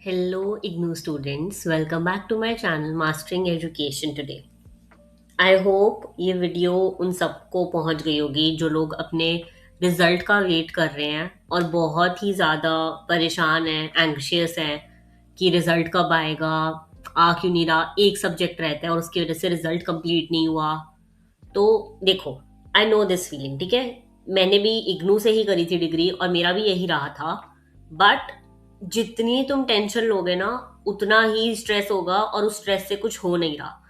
Hello, IGNU students. Welcome back to my channel Mastering Education today. I hope ये video उन सबको पहुंच गई होगी जो लोग अपने रिजल्ट का वेट कर रहे हैं और बहुत ही ज़्यादा परेशान हैं, एंग्शियस हैं कि रिजल्ट कब आएगा, आ क्यों नहीं रहा। एक सब्जेक्ट रहता है और उसकी वजह से रिजल्ट कंप्लीट नहीं हुआ। तो देखो, आई नो दिस फीलिंग, ठीक है। मैंने भी इग्नू से ही करी थी डिग्री और मेरा भी यही रहा था। बट जितनी तुम टेंशन लोगे ना, उतना ही स्ट्रेस होगा और उस स्ट्रेस से कुछ हो नहीं रहा।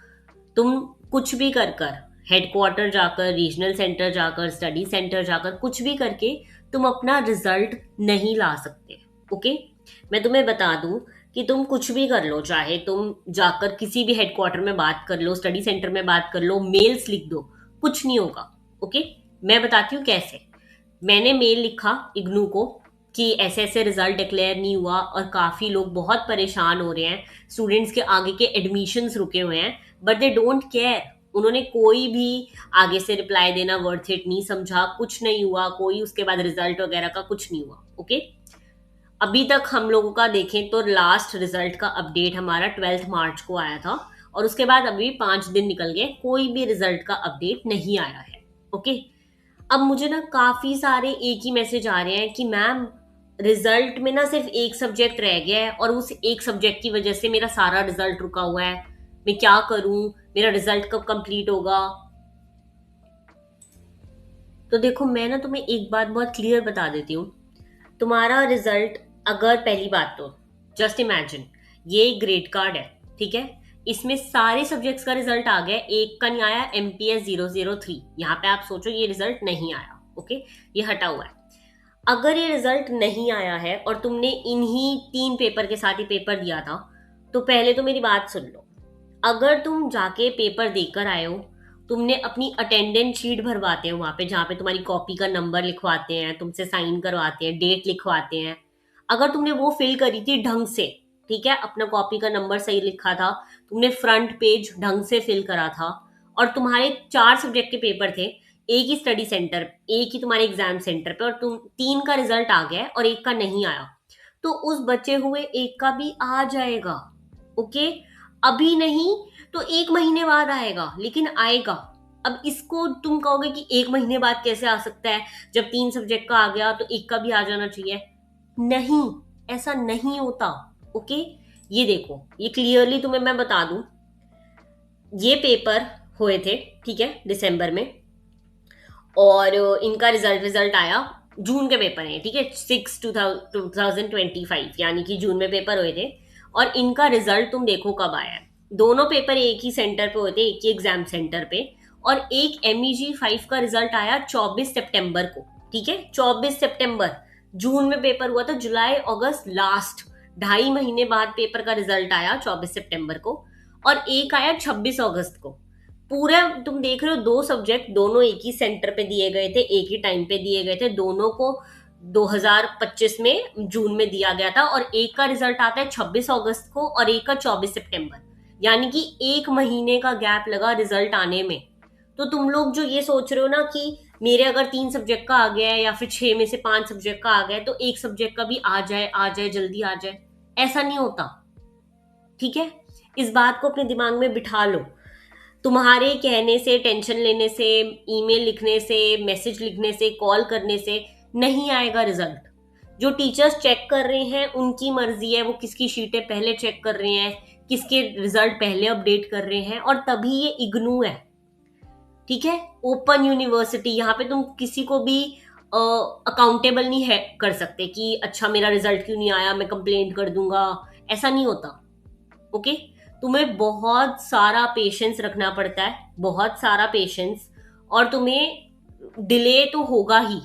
तुम कुछ भी कर कर, हेडक्वार्टर जाकर, रीजनल सेंटर जाकर, स्टडी सेंटर जाकर, कुछ भी करके तुम अपना रिजल्ट नहीं ला सकते। ओके, मैं तुम्हें बता दूं कि तुम कुछ भी कर लो, चाहे तुम जाकर किसी भी हेडक्वार्टर में बात कर लो, स्टडी सेंटर में बात कर लो, मेल्स लिख दो, कुछ नहीं होगा। ओके, मैं बताती हूँ कैसे। मैंने मेल लिखा इग्नू को कि ऐसे ऐसे रिजल्ट डिक्लेयर नहीं हुआ और काफ़ी लोग बहुत परेशान हो रहे हैं, स्टूडेंट्स के आगे के एडमिशन्स रुके हुए हैं, बट दे डोंट केयर। उन्होंने कोई भी आगे से रिप्लाई देना वर्थ इट नहीं समझा, कुछ नहीं हुआ, कोई उसके बाद रिजल्ट वगैरह का कुछ नहीं हुआ। ओके, अभी तक हम लोगों का देखें तो लास्ट रिजल्ट का अपडेट हमारा 12 मार्च को आया था और उसके बाद अभी 5 दिन निकल गए, कोई भी रिजल्ट का अपडेट नहीं आया है। ओके, अब मुझे ना काफी सारे एक ही मैसेज आ रहे हैं कि मैम, रिजल्ट में ना सिर्फ एक सब्जेक्ट रह गया है और उस एक सब्जेक्ट की वजह से मेरा सारा रिजल्ट रुका हुआ है, मैं क्या करूं, मेरा रिजल्ट कब कंप्लीट होगा। तो देखो, मैं ना तुम्हें एक बात बहुत क्लियर बता देती हूँ। तुम्हारा रिजल्ट, अगर पहली बात तो जस्ट इमेजिन, ये ग्रेड कार्ड है, ठीक है। इसमें सारे सब्जेक्ट्स का रिजल्ट आ गया, एक का नहीं आया, MPS 003। यहाँ पे आप सोचो ये रिजल्ट नहीं आया। ओके, ये हटा हुआ है। अगर ये रिजल्ट नहीं आया है और तुमने इन्हीं 3 पेपर के साथ ही पेपर दिया था, तो पहले तो मेरी बात सुन लो। अगर तुम जाके पेपर देकर आए हो, तुमने अपनी अटेंडेंस शीट भरवाते हो वहां पे, जहाँ पे तुम्हारी कॉपी का नंबर लिखवाते हैं, तुमसे साइन करवाते हैं, डेट लिखवाते हैं। अगर तुमने वो फिल करी थी ढंग से, ठीक है, अपना कॉपी का नंबर सही लिखा था, तुमने फ्रंट पेज ढंग से फिल करा था, और तुम्हारे 4 सब्जेक्ट के पेपर थे, एक ही स्टडी सेंटर, एक ही तुम्हारे एग्जाम सेंटर पे, और तुम 3 का रिजल्ट आ गया है और एक का नहीं आया, तो उस बचे हुए एक का भी आ जाएगा। ओके, अभी नहीं तो 1 महीने बाद आएगा, लेकिन आएगा। अब इसको तुम कहोगे कि 1 महीने बाद कैसे आ सकता है, जब 3 सब्जेक्ट का आ गया तो एक का भी आ जाना चाहिए। नहीं, ऐसा नहीं होता। ओके, ये देखो, ये क्लियरली तुम्हें मैं बता दूं, ये पेपर हुए थे, ठीक है, दिसंबर में, और इनका रिजल्ट रिजल्ट आया, जून के पेपर हैं, ठीक है, 6/2025, यानी कि जून में पेपर हुए थे। और इनका रिजल्ट तुम देखो कब आया है। दोनों पेपर एक ही सेंटर पे हुए थे, एक ही एग्जाम सेंटर पे, और एक MEG 5 का रिजल्ट आया 24 सितंबर को, ठीक है, 24 सितंबर। जून में पेपर हुआ था, जुलाई अगस्त लास्ट, 2.5 महीने बाद पेपर का रिजल्ट आया 24 सितंबर को, और एक आया 26 अगस्त को। पूरा तुम देख रहे हो, 2 सब्जेक्ट दोनों एक ही सेंटर पे दिए गए थे, एक ही टाइम पे दिए गए थे, दोनों को 2025 में जून में दिया गया था, और एक का रिजल्ट आता है 26 अगस्त को और एक का 24 सितंबर, यानी कि 1 महीने का गैप लगा रिजल्ट आने में। तो तुम लोग जो ये सोच रहे हो ना कि मेरे अगर 3 सब्जेक्ट का आ गया है या फिर 6 में से 5 सब्जेक्ट का आ गया है तो एक सब्जेक्ट का भी आ जाए, आ जाए, जल्दी आ जाए, ऐसा नहीं होता, ठीक है। इस बात को अपने दिमाग में बिठा लो। तुम्हारे कहने से, टेंशन लेने से, ईमेल लिखने से, मैसेज लिखने से, कॉल करने से नहीं आएगा रिजल्ट। जो टीचर्स चेक कर रहे हैं उनकी मर्जी है, वो किसकी शीटें पहले चेक कर रहे हैं, किसके रिजल्ट पहले अपडेट कर रहे हैं, और तभी ये इग्नू है, ठीक है, ओपन यूनिवर्सिटी। यहाँ पे तुम किसी को भी अकाउंटेबल नहीं है कर सकते कि अच्छा मेरा रिजल्ट क्यों नहीं आया, मैं कंप्लेंट कर दूंगा, ऐसा नहीं होता। ओके, तुम्हें बहुत सारा पेशेंस रखना पड़ता है, बहुत सारा पेशेंस, और तुम्हें डिले तो होगा ही।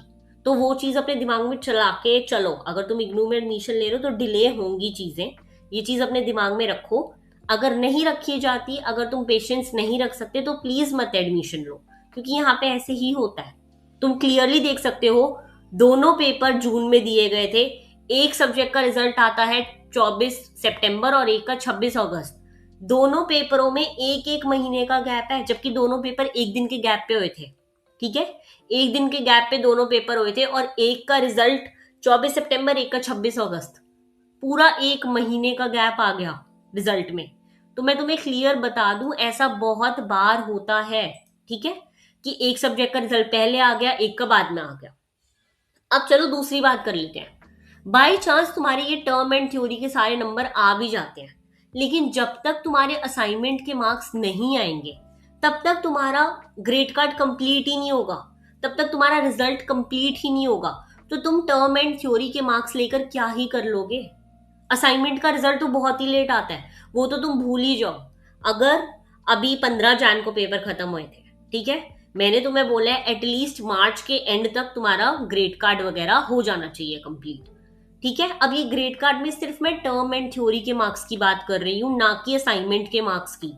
तो वो चीज अपने दिमाग में चला के चलो। अगर तुम इग्नू में एडमिशन ले रहे हो तो डिले होंगी चीजें, ये चीज अपने दिमाग में रखो। अगर नहीं रखी जाती, अगर तुम पेशेंस नहीं रख सकते तो प्लीज मत एडमिशन लो, क्योंकि यहाँ पे ऐसे ही होता है। तुम क्लियरली देख सकते हो, दोनों पेपर जून में दिए गए थे, एक सब्जेक्ट का रिजल्ट आता है 24 सितंबर और एक का 26 अगस्त। दोनों पेपरों में एक एक महीने का गैप है, जबकि दोनों पेपर एक दिन के गैप पे हुए थे, ठीक है, एक दिन के गैप पे दोनों पेपर हुए थे, और एक का रिजल्ट 24 सितंबर, एक का 26 अगस्त। पूरा 1 महीने का गैप आ गया रिजल्ट में। तो मैं तुम्हें क्लियर बता दूं, ऐसा बहुत बार होता है, ठीक है, कि एक सब्जेक्ट का रिजल्ट पहले आ गया, एक का बाद में आ गया। अब चलो दूसरी बात कर लेते हैं। बाई चांस तुम्हारे ये टर्म एंड थ्योरी के सारे नंबर आ भी जाते हैं, लेकिन जब तक तुम्हारे असाइनमेंट के मार्क्स नहीं आएंगे तब तक तुम्हारा ग्रेड कार्ड कंप्लीट ही नहीं होगा, तब तक तुम्हारा रिजल्ट कंप्लीट ही नहीं होगा। तो तुम टर्म एंड थ्योरी के मार्क्स लेकर क्या ही कर लोगे? असाइनमेंट का रिजल्ट तो बहुत ही लेट आता है, वो तो तुम भूल ही जाओ। अगर अभी 15 जैन को पेपर खत्म हुए थे, ठीक है, मैंने तुम्हें बोला है एटलीस्ट मार्च के एंड तक तुम्हारा ग्रेड कार्ड वगैरह हो जाना चाहिए कंप्लीट, ठीक है। अब ये ग्रेड कार्ड में सिर्फ मैं टर्म एंड थ्योरी के मार्क्स की बात कर रही हूँ, ना कि असाइनमेंट के मार्क्स की।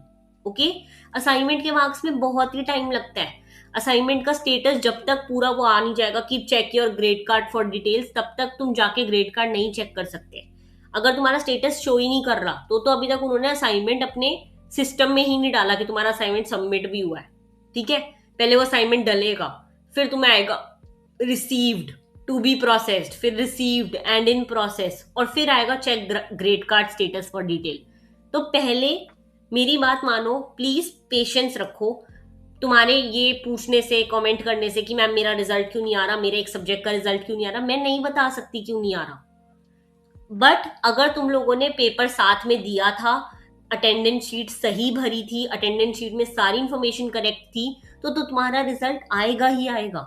ओके, असाइनमेंट के मार्क्स में बहुत ही टाइम लगता है। असाइनमेंट का स्टेटस जब तक पूरा वो आ नहीं जाएगा कि check your grade card for details, तब तक तुम जाके ग्रेड कार्ड नहीं चेक कर सकते। अगर तुम्हारा स्टेटस शो ही नहीं कर रहा तो अभी तक उन्होंने असाइनमेंट अपने सिस्टम में ही नहीं डाला कि तुम्हारा असाइनमेंट सबमिट भी हुआ है, ठीक है। पहले वो असाइनमेंट डलेगा, फिर तुम्हें आएगा रिसीव्ड, टू बी प्रोसेस्ड, फिर रिसीव्ड एंड इन प्रोसेस, और फिर आएगा check grade card status for detail. तो पहले मेरी बात मानो, प्लीज पेशेंस रखो। तुम्हारे ये पूछने से, कमेंट करने से कि मैम मेरा रिजल्ट क्यों नहीं आ रहा, मेरे एक सब्जेक्ट का रिजल्ट क्यों नहीं आ रहा, मैं नहीं बता सकती क्यों नहीं आ रहा। बट अगर तुम लोगों ने पेपर साथ में दिया था, अटेंडेंस शीट सही भरी थी, अटेंडेंस शीट में सारी इंफॉर्मेशन करेक्ट थी, तो तुम्हारा रिजल्ट आएगा ही आएगा।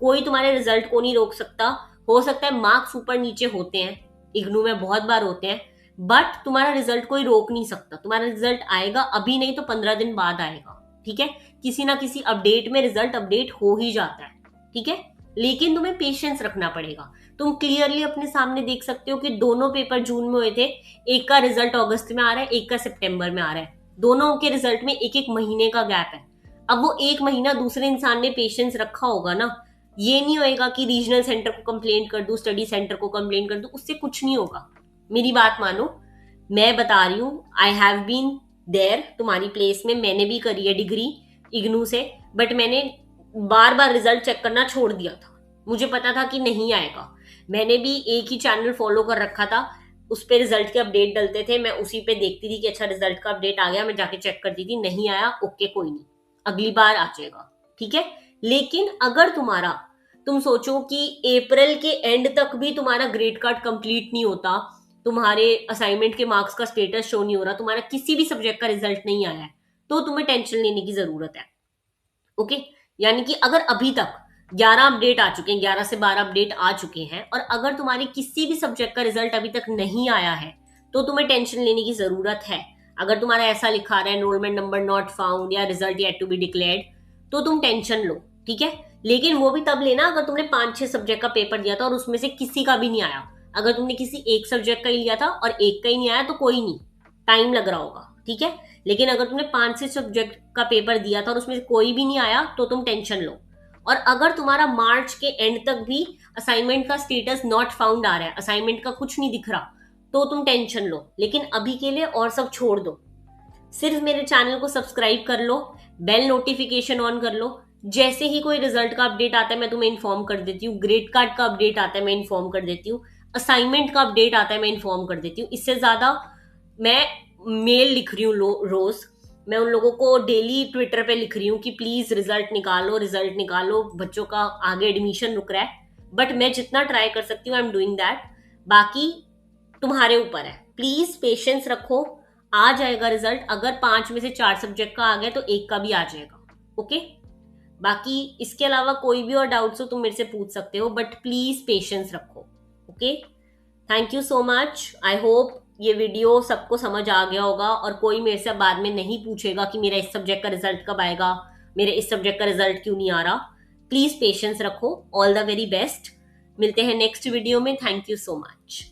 कोई तुम्हारे रिजल्ट को नहीं रोक सकता। हो सकता है मार्क्स ऊपर नीचे होते हैं, इग्नू में बहुत बार होते हैं, बट तुम्हारा रिजल्ट कोई रोक नहीं सकता। तुम्हारा रिजल्ट आएगा, अभी नहीं तो 15 दिन बाद आएगा, ठीक है। किसी ना किसी अपडेट में रिजल्ट अपडेट हो ही जाता है, ठीक है। लेकिन तुम्हें पेशेंस रखना पड़ेगा। तुम क्लियरली अपने सामने देख सकते हो कि दोनों पेपर जून में हुए थे, एक का रिजल्ट अगस्त में आ रहा है, एक का सितंबर में आ रहा है। दोनों के रिजल्ट में 1-1 महीने का गैप है। अब वो 1 महीना दूसरे इंसान ने पेशेंस रखा होगा ना, ये नहीं होएगा कि रीजनल सेंटर को कंप्लेंट कर दूं, स्टडी सेंटर को कंप्लेंट कर दूं, उससे कुछ नहीं होगा। मेरी बात मानो, मैं बता रही हूँ, आई हैव बीन देयर, तुम्हारी प्लेस में मैंने भी करी है डिग्री इग्नू से, बट मैंने बार बार रिजल्ट चेक करना छोड़ दिया था। मुझे पता था कि नहीं आएगा। मैंने भी एक ही चैनल फॉलो कर रखा था, उस पे रिजल्ट के अपडेट डलते थे, मैं उसी पे देखती थी कि अच्छा रिजल्ट का अपडेट आ गया, मैं जाके चेक करती थी, नहीं आया, ओके कोई नहीं, अगली बार आ जाएगा, ठीक है। लेकिन अगर तुम सोचो कि अप्रैल के एंड तक भी तुम्हारा ग्रेड कार्ड कंप्लीट नहीं होता, तुम्हारे असाइनमेंट के मार्क्स का स्टेटस शो नहीं हो रहा, तुम्हारा किसी भी सब्जेक्ट का रिजल्ट नहीं आया है, तो तुम्हें टेंशन लेने की जरूरत है, ओके। यानी कि अगर अभी तक 11 अपडेट आ चुके हैं, 11 से 12 अपडेट आ चुके हैं, और अगर तुम्हारे किसी भी सब्जेक्ट का रिजल्ट अभी तक नहीं आया है, तो तुम्हें टेंशन लेने की जरूरत है। अगर तुम्हारा ऐसा लिखा रहा है एनरोलमेंट नंबर नॉट फाउंड या result yet to be declared, तो तुम टेंशन लो, ठीक है। लेकिन वो भी तब लेना अगर तुमने 5-6 सब्जेक्ट का पेपर दिया था और उसमें से किसी का भी नहीं आया। अगर तुमने किसी एक सब्जेक्ट का ही लिया था और एक का ही नहीं आया तो कोई नहीं, टाइम लग रहा होगा, ठीक है। लेकिन अगर तुमने 5-6 सब्जेक्ट का पेपर दिया था और उसमें से कोई भी नहीं आया, तो तुम टेंशन लो। और अगर तुम्हारा मार्च के एंड तक भी असाइनमेंट का स्टेटस नॉट फाउंड आ रहा है, असाइनमेंट का कुछ नहीं दिख रहा, तो तुम टेंशन लो। लेकिन अभी के लिए और सब छोड़ दो, सिर्फ मेरे चैनल को सब्सक्राइब कर लो, बेल नोटिफिकेशन ऑन कर लो। जैसे ही कोई रिजल्ट का अपडेट आता है मैं तुम्हें इन्फॉर्म कर देती हूँ, ग्रेड कार्ड का अपडेट आता है मैं इन्फॉर्म कर देती हूँ, असाइनमेंट का अपडेट आता है मैं इन्फॉर्म कर देती हूँ। इससे ज्यादा मैं मेल लिख रही हूँ रोज, मैं उन लोगों को डेली ट्विटर पे लिख रही हूँ कि प्लीज रिजल्ट निकालो, रिजल्ट निकालो, बच्चों का आगे एडमिशन रुक रहा है। बट मैं जितना ट्राई कर सकती हूँ आई एम डूइंग दैट, बाकी तुम्हारे ऊपर है। प्लीज पेशेंस रखो, आ जाएगा रिजल्ट। अगर 5 में से 4 सब्जेक्ट का आ गया तो एक का भी आ जाएगा, ओके। बाकी इसके अलावा कोई भी और डाउट्स हो तुम मेरे से पूछ सकते हो, बट प्लीज पेशेंस रखो, okay. Thank you so much. I hope ये वीडियो सबको समझ आ गया होगा और कोई मेरे से बाद में नहीं पूछेगा कि मेरा इस सब्जेक्ट का रिजल्ट कब आएगा, मेरे इस सब्जेक्ट का रिजल्ट क्यों नहीं आ रहा। प्लीज पेशेंस रखो। All the very best. मिलते हैं नेक्स्ट वीडियो में। Thank you so much.